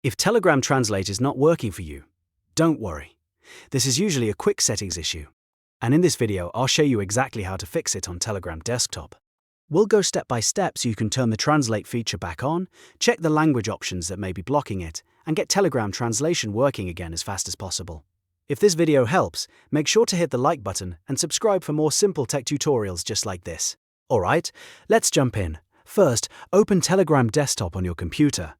If Telegram Translate is not working for you, don't worry. This is usually a quick settings issue. And in this video, I'll show you exactly how to fix it on Telegram desktop. We'll go step by step so you can turn the Translate feature back on, check the language options that may be blocking it, and get Telegram translation working again as fast as possible. If this video helps, make sure to hit the like button and subscribe for more simple tech tutorials just like this. Alright, let's jump in. First, open Telegram desktop on your computer.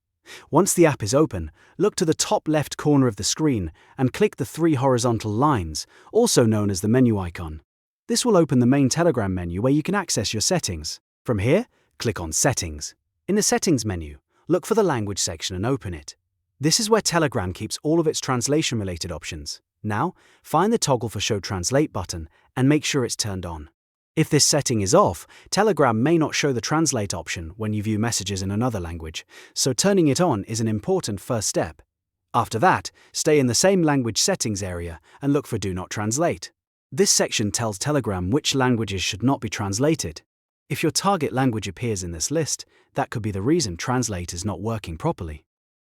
Once the app is open, look to the top left corner of the screen and click the three horizontal lines, also known as the menu icon. This will open the main Telegram menu where you can access your settings. From here, click on Settings. In the Settings menu, look for the Language section and open it. This is where Telegram keeps all of its translation-related options. Now, find the toggle for Show Translate button and make sure it's turned on. If this setting is off, Telegram may not show the translate option when you view messages in another language, so turning it on is an important first step. After that, stay in the same language settings area and look for Do Not Translate. This section tells Telegram which languages should not be translated. If your target language appears in this list, that could be the reason Translate is not working properly.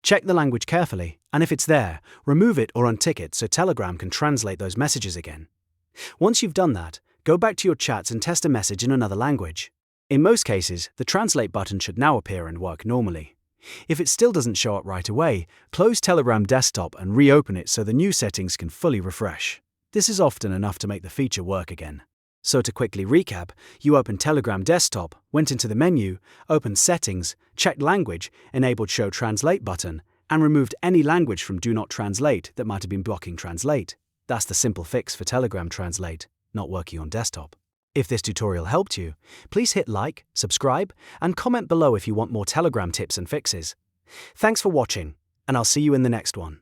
Check the language carefully, and if it's there, remove it or untick it so Telegram can translate those messages again. Once you've done that, go back to your chats and test a message in another language. In most cases, the Translate button should now appear and work normally. If it still doesn't show up right away, close Telegram desktop and reopen it so the new settings can fully refresh. This is often enough to make the feature work again. So to quickly recap, you opened Telegram desktop, went into the menu, opened Settings, checked Language, enabled Show Translate button, and removed any language from Do Not Translate that might have been blocking Translate. That's the simple fix for Telegram Translate not working on desktop. If this tutorial helped you, please hit like, subscribe, and comment below if you want more Telegram tips and fixes. Thanks for watching, and I'll see you in the next one.